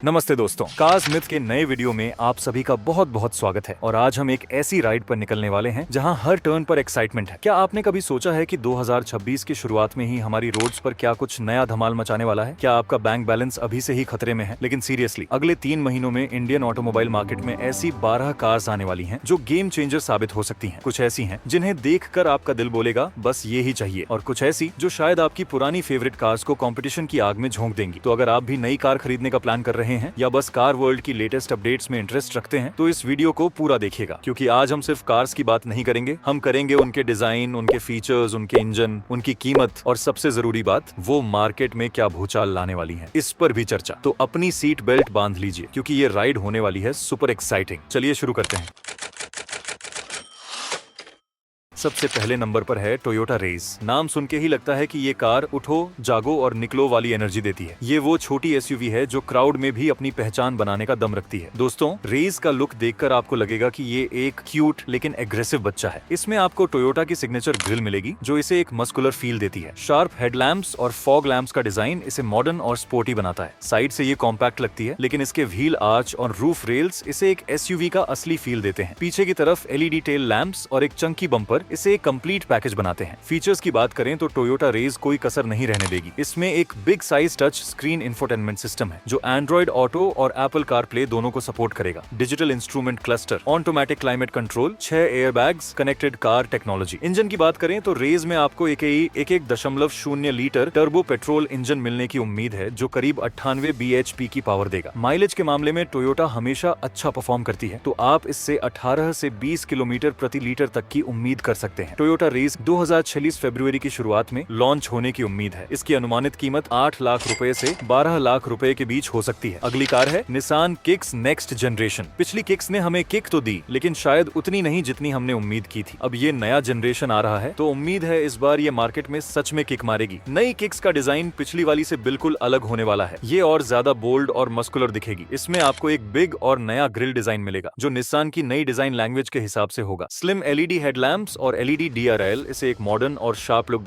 नमस्ते दोस्तों, cars myth के नए वीडियो में आप सभी का बहुत बहुत स्वागत है। और आज हम एक ऐसी राइड पर निकलने वाले हैं जहां हर टर्न पर एक्साइटमेंट है। क्या आपने कभी सोचा है कि 2026 की शुरुआत में ही हमारी रोड्स पर क्या कुछ नया धमाल मचाने वाला है? क्या आपका बैंक बैलेंस अभी से ही खतरे में है? लेकिन सीरियसली, अगले 3 महीनों में इंडियन ऑटोमोबाइल मार्केट में ऐसी 12 कार्स आने वाली है जो गेम चेंजर साबित हो सकती है। कुछ ऐसी है जिन्हें देख कर आपका दिल बोलेगा बस ये ही चाहिए, और कुछ ऐसी जो शायद आपकी पुरानी फेवरेट कार्स को कॉम्पिटिशन की आग में झोंक देंगी। तो अगर आप भी नई कार खरीदने का प्लान कर रहे हैं या बस कार वर्ल्ड की लेटेस्ट अपडेट्स में इंटरेस्ट रखते हैं तो इस वीडियो को पूरा देखिएगा, क्योंकि आज हम सिर्फ कार्स की बात नहीं करेंगे, हम करेंगे उनके डिजाइन, उनके फीचर्स, उनके इंजन, उनकी कीमत और सबसे जरूरी बात, वो मार्केट में क्या भूचाल लाने वाली है, इस पर भी चर्चा। तो अपनी सीट बेल्ट बांध लीजिए, क्योंकि ये राइड होने वाली है सुपर एक्साइटिंग। चलिए शुरू करते हैं। सबसे पहले नंबर पर है टोयोटा रेस। नाम सुन के ही लगता है कि ये कार उठो, जागो और निकलो वाली एनर्जी देती है। ये वो छोटी एसयूवी है जो क्राउड में भी अपनी पहचान बनाने का दम रखती है। दोस्तों, रेस का लुक देखकर आपको लगेगा कि ये एक क्यूट लेकिन एग्रेसिव बच्चा है। इसमें आपको टोयोटा की सिग्नेचर ग्रिल मिलेगी जो इसे एक मस्कुलर फील देती है। शार्प हेडलैम्प्स और फॉग लैम्प्स का डिजाइन इसे मॉडर्न और स्पोर्टी बनाता है। साइड से ये कॉम्पैक्ट लगती है, लेकिन इसके व्हील आर्च और रूफ रेल्स इसे एक एसयूवी का असली फील देते हैं। पीछे की तरफ एलईडी टेल लैम्प्स और एक चंकी बम्पर इसे एक कंप्लीट पैकेज बनाते हैं। फीचर्स की बात करें तो टोयोटा रेस कोई कसर नहीं रहने देगी। इसमें एक big size touch screen infotainment system है जो एंड्रॉइड ऑटो और एप्पल कारप्ले दोनों को सपोर्ट करेगा। Digital instrument cluster, automatic climate control, 6 airbags, connected car technology. Engine की बात करें तो रेस में आपको एक 1.0 लीटर टर्बो पेट्रोल इंजन मिलने की उम्मीद है जो करीब 98 bhp की पावर देगा। माइलेज के मामले में टोयोटा हमेशा अच्छा परफॉर्म करती है, तो आप इससे 18 से 20 किलोमीटर प्रति लीटर तक की उम्मीद कर सकते हैं। टोयोटा रेस 2026 फरवरी की शुरुआत में लॉन्च होने की उम्मीद है। इसकी अनुमानित कीमत 8 लाख रुपए से 12 लाख रुपए के बीच हो सकती है। अगली कार है निसान किक्स नेक्स्ट जनरेशन। पिछली किक्स ने हमें किक तो दी, लेकिन शायद उतनी नहीं जितनी हमने उम्मीद की थी। अब ये नया जनरेशन आ रहा है, तो उम्मीद है इस बार ये मार्केट में सच में किक मारेगी। नई किक्स का डिजाइन पिछली वाली से बिल्कुल अलग होने वाला है। ये और ज्यादा बोल्ड और मस्कुलर दिखेगी। इसमें आपको एक बिग और नया ग्रिल डिजाइन मिलेगा जो निसान की नई डिजाइन लैंग्वेज के हिसाब से होगा। स्लिम एलईडी हेडलैम्प्स और एलईडी डीआरएल इसे एक मॉडर्न और शार्प लुक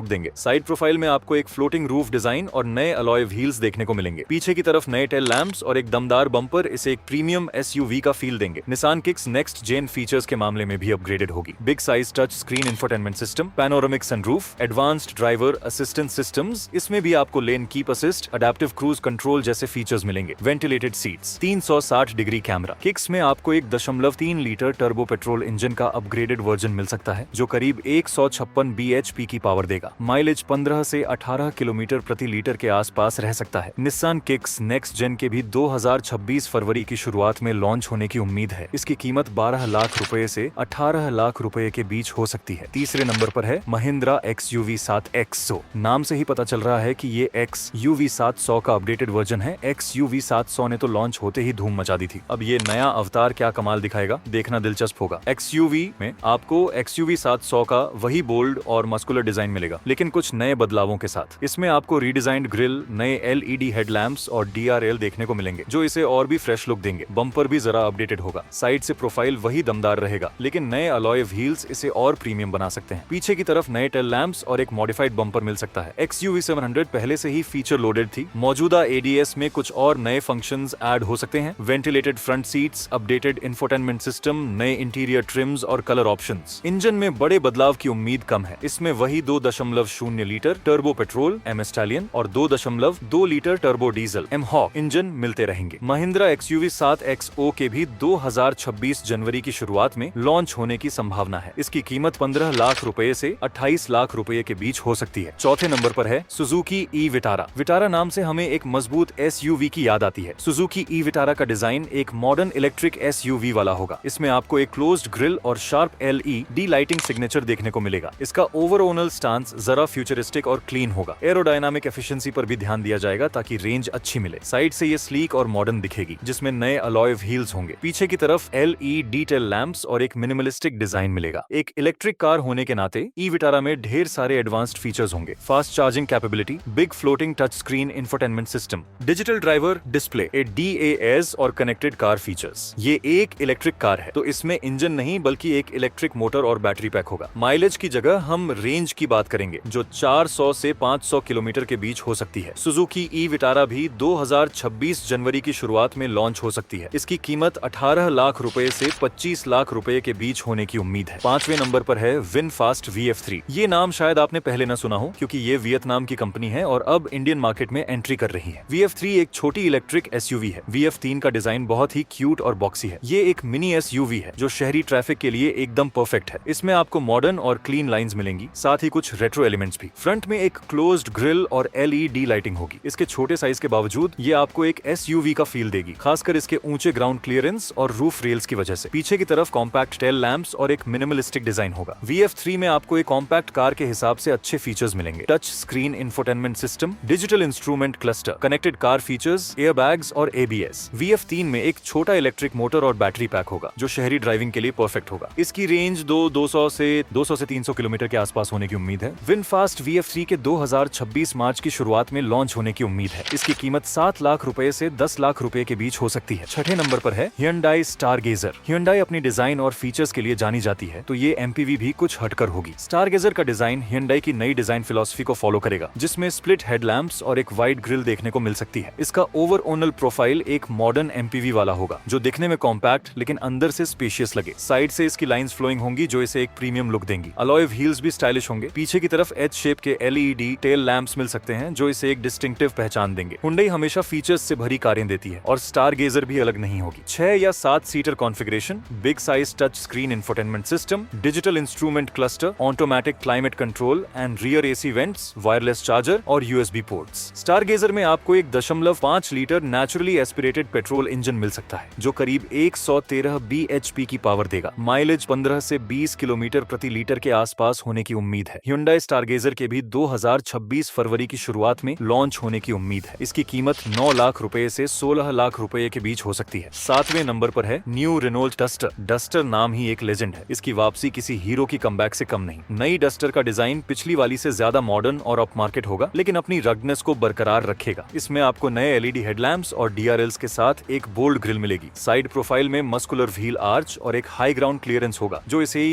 देंगे। साइड प्रोफाइल में आपको एक फ्लोटिंग रूफ डिजाइन और नए अलॉय व्हील्स देखने को मिलेंगे। पीछे की तरफ नए टेल लैंप्स और एक दमदार बम्पर इसे एक प्रीमियम एसयूवी का फील देंगे। Nissan Kicks next gen features के मामले में भी अपग्रेडेड होगी। Big size touch screen infotainment system, panoramic sunroof, advanced driver assistance systems, इसमें भी आपको lane keep assist, adaptive cruise control जैसे फीचर्स मिलेंगे। Ventilated seats, 360 degree camera. Kicks में आपको 1.3 लीटर टर्बो पेट्रोल इंजन का अपग्रेडेड वर्जन मिल सकता है जो करीब 156 bhp की पावर देगा। माइलेज 15 से 18 किलोमीटर प्रति लीटर के आसपास रह सकता है। निसान किक्स नेक्स्ट जेन के भी 2026 फरवरी की शुरुआत में लॉन्च होने की उम्मीद है। इसकी कीमत 12 लाख रुपए से 18 लाख रुपए के बीच हो सकती है। तीसरे नंबर पर है महिंद्रा XUV 700। नाम से ही पता चल रहा है कि ये XUV 700 का अपडेटेड वर्जन है। XUV 700 ने तो लॉन्च होते ही धूम मचा दी थी। अब ये नया अवतार क्या कमाल दिखाएगा, देखना दिलचस्प होगा। XUV में आपको XUV 700 का वही बोल्ड और मस्कुलर डिजाइन मिलेगा, लेकिन कुछ नए बदलावों के साथ। इसमें आपको रीडिजाइंड ग्रिल, नए एलईडी हेडलैम्प्स और डीआरएल देखने को मिलेंगे जो इसे और भी फ्रेश लुक देंगे। बम्पर भी जरा अपडेटेड होगा। साइड से प्रोफाइल वही दमदार रहेगा, लेकिन नए अलॉय व्हील्स इसे और प्रीमियम बना सकते हैं। पीछे की तरफ नए टेल लैंप्स और एक मॉडिफाइड बम्पर मिल सकता है। XUV 700 पहले से ही फीचर लोडेड थी। मौजूदा ADS में कुछ और नए फंक्शंस ऐड हो सकते हैं। Ventilated front seats, updated infotainment system, नए इंटीरियर ट्रिम्स और कलर ऑप्शंस। इंजन में बड़े बदलाव की उम्मीद कम है। इसमें वही 2.0 litre turbo petrol M Stallion और 2.2 litre turbo diesel M Hawk engine मिलते रहेंगे। महिंद्रा XUV 7XO के भी 2026 जनवरी की शुरुआत में लॉन्च होने की संभावना है। इसकी कीमत 15 लाख रुपए से 28 लाख रुपए के बीच हो सकती है। चौथे नंबर पर है सुजुकी ई विटारा। विटारा नाम से हमें एक मजबूत SUV की याद आती है। सुजुकी ई विटारा का डिजाइन एक मॉडर्न इलेक्ट्रिक SUV वाला होगा। इसमें आपको एक क्लोज्ड ग्रिल और शार्प LED लाइटिंग सिग्नेचर देखने को मिलेगा। इसका ओवरऑल स्टांस जरा फ्यूचरिस्टिक और क्लीन होगा। एरोडायनामिक एफिशिएंसी पर भी ध्यान दिया जाएगा ताकि रेंज अच्छी मिले। साइड से ये स्लीक और मॉडर्न दिखेगी, जिसमें नए अलॉय व्हील्स होंगे। पीछे की तरफ LED टेल लैंप्स और एक मिनिमलिस्टिक डिजाइन मिलेगा। एक इलेक्ट्रिक कार होने के नाते ई विटारा में ढेर सारे एडवांस्ड फीचर्स होंगे। Fast charging capability, big floating touch screen infotainment system, digital driver display, DAS और कनेक्टेड कार फीचर्स। ये एक इलेक्ट्रिक कार है, तो इसमें इंजन नहीं बल्कि एक इलेक्ट्रिक मोटर और बैटरी पैक होगा। माइलेज की जगह हम रेंज की बात करेंगे जो 400 से 500 किलोमीटर के बीच हो सकती है। सुजुकी ई विटारा भी 2026 जनवरी की शुरुआत में लॉन्च हो सकती है। इसकी कीमत 18 लाख रुपए से 25 लाख रुपए के बीच होने की उम्मीद है। 5वें नंबर पर है विनफास्ट VF3। ये नाम शायद आपने पहले न सुना हो क्योंकि ये वियतनाम की कंपनी है और अब इंडियन मार्केट में एंट्री कर रही है। VF3 एक छोटी इलेक्ट्रिक SUV है। VF3 का डिजाइन बहुत ही क्यूट और बॉक्सी है। ये एक मिनी SUV है जो शहरी ट्रैफिक के लिए एकदम परफेक्ट है। इसमें आपको मॉडर्न और क्लीन लाइंस मिलेंगी, साथ ही कुछ रेट्रो एलिमेंट्स भी। फ्रंट में एक क्लोज्ड ग्रिल और LED लाइटिंग होगी। इसके छोटे साइज के बावजूद ये आपको एक SUV का फील देगी, खासकर इसके ऊंचे ग्राउंड क्लियरेंस और रूफ रेल्स की वजह से। पीछे की तरफ कॉम्पैक्ट टेल लैंप्स और एक मिनिमलिस्टिक डिजाइन होगा। VF3 में आपको एक कॉम्पैक्ट कार के हिसाब से अच्छे फीचर्स मिलेंगे। Touch screen infotainment system, digital instrument cluster, connected car features, airbags और ABS। VF3 में एक छोटा इलेक्ट्रिक मोटर और बैटरी पैक होगा जो शहरी ड्राइविंग के लिए परफेक्ट होगा। इसकी रेंज 200 से 300 किलोमीटर के आसपास होने की उम्मीद है। विनफास्ट VF3 के 2026 मार्च की शुरुआत में लॉन्च होने की उम्मीद है। इसकी कीमत 7 लाख रुपए से 10 लाख रुपए के बीच हो सकती है। 6ठे नंबर पर है Hyundai Stargazer। Hyundai अपनी डिजाइन और फीचर्स के लिए जानी जाती है, तो ये MPV भी कुछ हटकर होगी। Stargazer का डिजाइन Hyundai की नई डिजाइन फिलॉसफी को फॉलो करेगा, जिसमें स्प्लिट हेडलैम्प्स और एक वाइड ग्रिल देखने को मिल सकती है। इसका ओवरऑल प्रोफाइल एक मॉडर्न MPV वाला होगा जो दिखने में कॉम्पैक्ट लेकिन अंदर से स्पेशियस लगे। साइड से इसकी लाइंस फ्लोइंग होंगी जो इसे एक प्रीमियम लुक देंगी। अलॉय व्हील्स भी स्टाइलिश होंगे। पीछे की तरफ एच शेप के LED टेल लैंप्स मिल सकते हैं जो इसे एक डिस्टिंक्टिव पहचान देंगे। Hyundai हमेशा फीचर्स से भरी कारें देती है और Stargazer भी अलग नहीं होगी। 6 या 7 seater configuration, big size touch screen infotainment system, digital instrument cluster, automatic climate control and rear AC vents, wireless charger और USB पोर्ट्स। Stargazer में आपको 1.5 litre naturally aspirated petrol engine मिल सकता है जो करीब 113 bhp की पावर देगा। माइलेज 15 से 20 किलोमीटर प्रति लीटर के आसपास होने की उम्मीद है। Hyundai Stargazer के भी 2026 फरवरी की शुरुआत में लॉन्च होने की उम्मीद है। इसकी कीमत 9 लाख रुपए से 16 लाख रुपए के बीच हो सकती है। 7वें नंबर पर है न्यू रेनॉल्ट डस्टर। डस्टर नाम ही एक लेजेंड है। इसकी वापसी किसी हीरो की कमबैक से कम नहीं। नई डस्टर का डिजाइन पिछली वाली से ज्यादा मॉडर्न और अपमार्केट होगा, लेकिन अपनी रगनेस को बरकरार रखेगा। इसमें आपको नए LED हेडलैम्प्स और DRLs के साथ एक बोल्ड ग्रिल मिलेगी। साइड प्रोफाइल में मस्कुलर व्हील आर्च और एक हाई ग्राउंड क्लियरेंस होगा जो इसे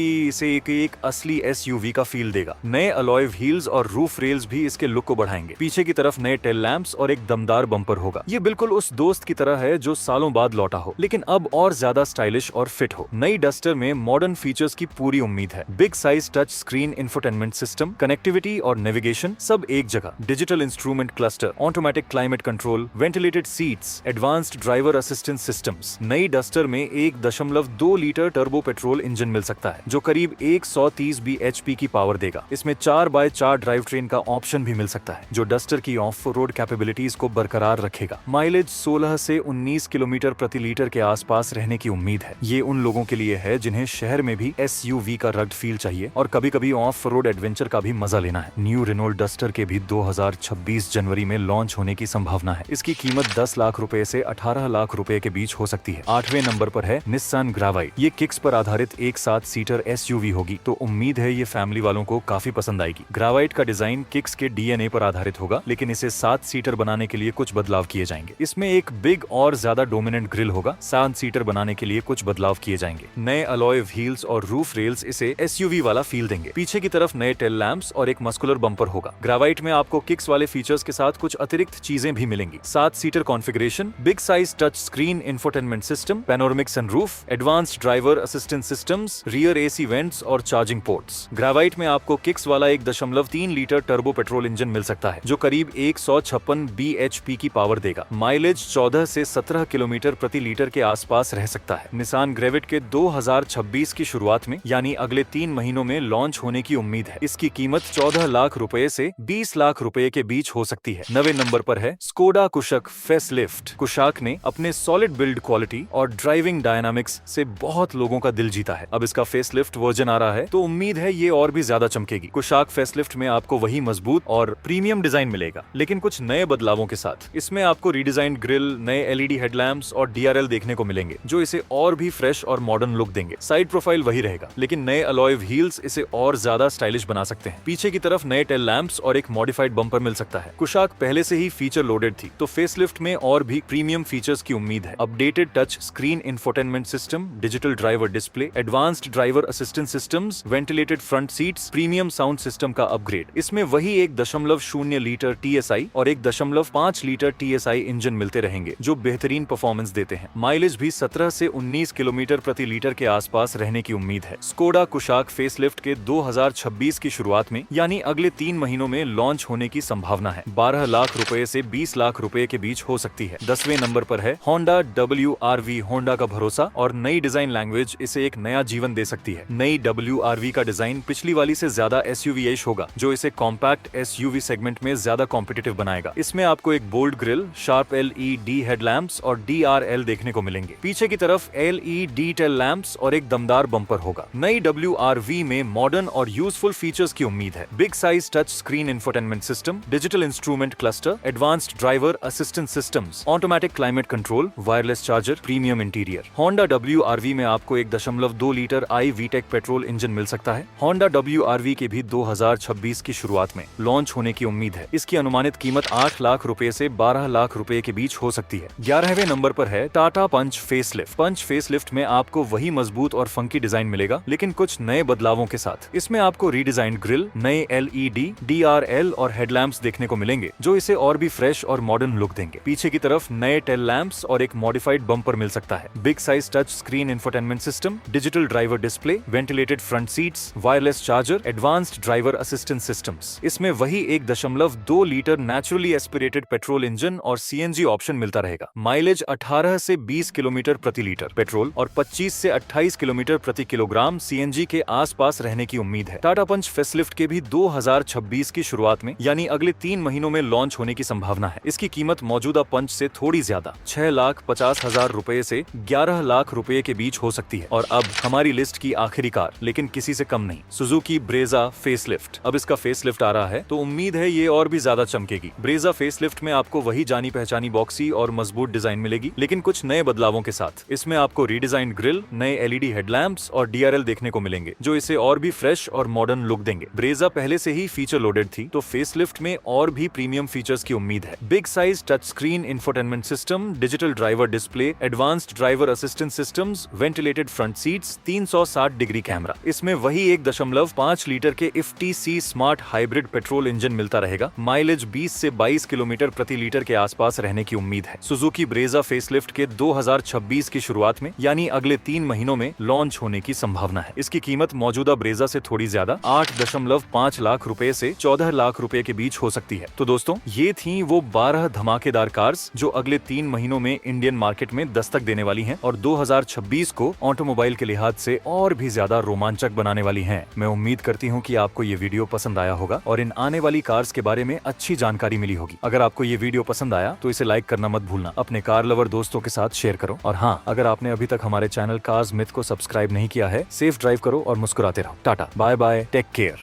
एक असली SUV का फील देगा। नए अलॉय व्हील्स और रूफ रेल्स भी इसके लुक को बढ़ाएंगे। पीछे की तरफ नए टेल लैंप्स और एक दमदार बम्पर होगा। ये बिल्कुल उस दोस्त की तरह है जो सालों बाद लौटा हो, लेकिन अब और ज्यादा स्टाइलिश और फिट हो। नई डस्टर में मॉडर्न फीचर्स की पूरी उम्मीद है। Big size touch screen infotainment system, connectivity और नेविगेशन सब एक जगह। Digital instrument cluster, automatic climate control, ventilated seats, advanced driver assistance systems. नई डस्टर में 1.2 लीटर टर्बो पेट्रोल इंजन मिल सकता है जो करीब 130 bhp की पावर देगा। इसमें 4x4 ड्राइव ट्रेन का ऑप्शन भी मिल सकता है जो डस्टर की ऑफ रोड कैपेबिलिटीज को बरकरार रखेगा। माइलेज 16 से 19 किलोमीटर प्रति लीटर के आसपास रहने की उम्मीद है। ये उन लोगों के लिए है जिन्हें शहर में भी SUV का रग्ड फील चाहिए और कभी-कभी ऑफ रोड एडवेंचर का भी मजा लेना है। न्यू रेनॉल्ट डस्टर के भी 2026 जनवरी में लॉन्च होने की संभावना है। इसकी कीमत 10 लाख रुपए से 18 लाख रुपए के बीच हो सकती है। 8वें नंबर पर है निस्सान ग्रावाइट। ये किक्स पर आधारित एक 7 सीटर SUV होगी, तो उम्मीद है ये फैमिली वालों को काफी पसंद आएगी। ग्रावाइट का डिजाइन किक्स के DNA पर आधारित होगा, लेकिन इसे 7 सीटर बनाने के लिए कुछ बदलाव किए जाएंगे। इसमें एक बिग और ज्यादा डोमिनेंट ग्रिल होगा। 7 सीटर बनाने के लिए कुछ बदलाव किए जाएंगे। नए अलॉय व्हील्स और रूफ रेल्स इसे SUV वाला फील देंगे। पीछे की तरफ नए टेल लैंप्स और एक मस्कुलर बम्पर होगा। ग्रावाइट में आपको किक्स वाले फीचर्स के साथ कुछ अतिरिक्त चीजें भी मिलेंगी। 7 seater configuration, big size touch screen infotainment system, panoramic sunroof, advanced driver assistance systems, rear AC vents और चार्जिंग पोर्ट्स। ग्रावाइट में आपको किक्स वाला 1.3 लीटर टर्बो पेट्रोल इंजन मिल सकता है जो करीब 156 bhp की पावर देगा। माइलेज 14 से 17 किलोमीटर प्रति लीटर के आसपास रह सकता है। निसान ग्रेविट के 2026 की शुरुआत में यानी अगले 3 महीनों में लॉन्च होने की उम्मीद है। इसकी कीमत 14 लाख रुपए से 20 लाख रुपए के बीच हो सकती है। 9वें नंबर पर है स्कोडा कुशाक फेसलिफ्ट। कुशाक ने अपने सॉलिड बिल्ड क्वालिटी और ड्राइविंग डायनामिक्स से बहुत लोगों का दिल जीता है। अब इसका फेसलिफ्ट वर्जन आ रहा है तो उम्मीद है ये और भी ज्यादा चमकेगी। कुशाक फेसलिफ्ट में आपको वही मजबूत और प्रीमियम डिजाइन मिलेगा, लेकिन कुछ नए बदलावों के साथ। इसमें आपको रीडिजाइंड ग्रिल, नए LED हेडलैम्प्स और DRL देखने को मिलेंगे जो इसे और भी फ्रेश और मॉडर्न लुक देंगे। साइड प्रोफाइल वही रहेगा, लेकिन नए अलॉय व्हील्स इसे और ज्यादा स्टाइलिश बना सकते हैं। पीछे की तरफ नए टेल लैंप्स और एक मॉडिफाइड बम्पर मिल सकता है। कुशाक पहले से ही फीचर लोडेड थी, तो फेसलिफ्ट में और भी प्रीमियम फीचर्स की उम्मीद है। Updated touch screen infotainment system, digital driver display, advanced driver assistant systems, ventilated front seats, premium sound system का अपग्रेड। इसमें वही 1.0 लीटर TSI और 1.5 लीटर TSI इंजन मिलते रहेंगे जो बेहतरीन परफॉर्मेंस देते हैं। माइलेज भी 17 से 19 किलोमीटर प्रति लीटर के आसपास रहने की उम्मीद है। स्कोडा कुशाक फेसलिफ्ट के 2026 की शुरुआत में यानी अगले 3 महीनों में लॉन्च होने की संभावना है। 12 लाख रुपए से 20 लाख रुपए के बीच हो सकती है। 10वें नंबर पर है होंडा WRV। होंडा का भरोसा और नई डिजाइन लैंग्वेज इसे एक नया जीवन दे सकती है। नई WRV का डिजाइन पिछली वाली से ज्यादा SUV-ish होगा जो इसे कॉम्पैक्ट SUV सेगमेंट में ज्यादा कॉम्पिटिटिव बनाएगा। इसमें आपको एक bold grille, sharp LED headlamps और DRL देखने को मिलेंगे। पीछे की तरफ LED टेल लैंप्स और एक दमदार बम्पर होगा। नई WRV में मॉडर्न और यूजफुल फीचर्स की उम्मीद है। Big size touch screen infotainment system, digital instrument cluster, advanced driver assistant systems, automatic climate control, wireless charger, premium interior. Honda WRV में आपको 1.2 लीटर VTEC पेट्रोल इंजन मिल सकता है। होंडा WRV के भी 2026 की शुरुआत में लॉन्च होने की उम्मीद है। इसकी अनुमानित कीमत 8 लाख रुपए से 12 लाख रुपए के बीच हो सकती है। 11वें नंबर पर है टाटा पंच फेसलिफ्ट। पंच फेसलिफ्ट में आपको वही मजबूत और फंकी डिजाइन मिलेगा लेकिन कुछ नए बदलावों के साथ। इसमें आपको रीडिजाइंड ग्रिल, नए LED, DRL और हेडलैम्प्स देखने को मिलेंगे जो इसे और भी फ्रेश और मॉडर्न लुक देंगे। पीछे की तरफ नए टेल लैंप्स और एक मॉडिफाइड बम्पर मिल सकता है। Big size touch screen infotainment system, digital driver display, ventilated front seats, wireless charger, advanced driver assistant systems. इसमें वही 1.2 litre naturally aspirated petrol engine और CNG ऑप्शन मिलता रहेगा। माइलेज 18 से 20 किलोमीटर प्रति लीटर पेट्रोल और 25 से 28 किलोमीटर प्रति किलोग्राम CNG के आसपास रहने की उम्मीद है। टाटा पंच फेसलिफ्ट के भी 2026 की शुरुआत में यानी अगले 3 महीनों में लॉन्च होने की संभावना है। इसकी कीमत मौजूदा पंच से थोड़ी ज्यादा 6,50,000 रुपए से 11 लाख रुपए के बीच हो सकती है। और अब हमारी लिस्ट की आखिरी कार, लेकिन किसी से कम नहीं, सुजुकी ब्रेजा फेसलिफ्ट। अब इसका फेसलिफ्ट आ रहा है तो उम्मीद है ये और भी ज्यादा चमकेगी। ब्रेजा फेसलिफ्ट में आपको वही जानी पहचानी बॉक्सी और मजबूत डिजाइन मिलेगी लेकिन कुछ नए बदलावों के साथ। इसमें आपको रीडिजाइन ग्रिल, नए LED हेडलैम्प्स और DRL देखने को मिलेंगे जो इसे और भी फ्रेश और मॉडर्न लुक देंगे। ब्रेजा पहले से ही फीचर लोडेड थी तो फेसलिफ्ट में और भी प्रीमियम फीचर्स की उम्मीद है। Big size touch screen infotainment system, digital driver display, advanced driver assistant systems, ventilated front seats, 360 degree camera. इसमें वही 1.5 लीटर के FTC smart hybrid petrol engine मिलता रहेगा। माइलेज 20 से 22 किलोमीटर प्रति लीटर के आसपास रहने की उम्मीद है। सुजुकी ब्रेजा फेसलिफ्ट के 2026 की शुरुआत में यानी अगले 3 महीनों में लॉन्च होने की संभावना है। इसकी कीमत मौजूदा ब्रेजा से थोड़ी ज्यादा 8.5 लाख रुपए से 14 लाख रुपए के बीच हो सकती है। तो दोस्तों, ये थी वो 12 धमाकेदार कार्स जो अगले 3 महीनों में इंडियन मार्केट में दस्तक देने वाली हैं और 2026 को ऑटोमोबाइल के लिहाज से और भी ज्यादा रोमांचक बनाने वाली हैं। मैं उम्मीद करती हूँ कि आपको ये वीडियो पसंद आया होगा और इन आने वाली कार्स के बारे में अच्छी जानकारी मिली होगी। अगर आपको ये वीडियो पसंद आया तो इसे लाइक करना मत भूलना। अपने कार लवर दोस्तों के साथ शेयर करो और हाँ, अगर आपने अभी तक हमारे चैनल कार्स मिथ को सब्सक्राइब नहीं किया है, सेफ ड्राइव करो और मुस्कुराते रहो। Tata, bye bye, take care.